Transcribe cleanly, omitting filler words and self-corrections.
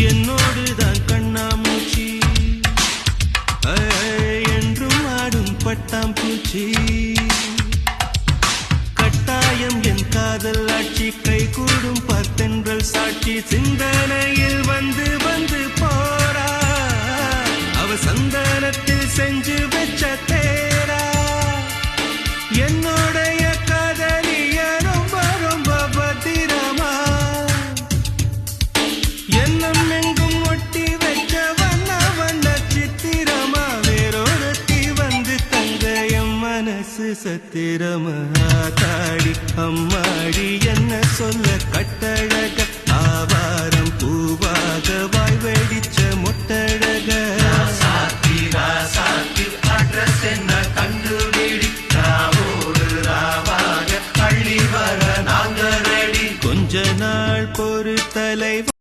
என்னோடுதான் கண்ணாமூச்சி என்றும் ஆடும் பட்டாம்பூச்சி கட்டாயம் என் காதல் ஆட்சி கை கூடும் பார்த்தென்றல் சாட்சி சிந்தனையில் வந்து வந்து போறா அவ சந்தனத்தில் செஞ்சு வச்ச தேரா என்னுடைய காதலிய ரொம்ப ரொம்ப பத்திரமா எண்ணம் எங்கும் ஒட்டி வச்ச வண்ண வண்ண சித்திரமா வேறொருத்தி வந்து தங்க என் மனசு சத்திரமா தாடி அம்மாடி என்ன சொல்ல கட்டளை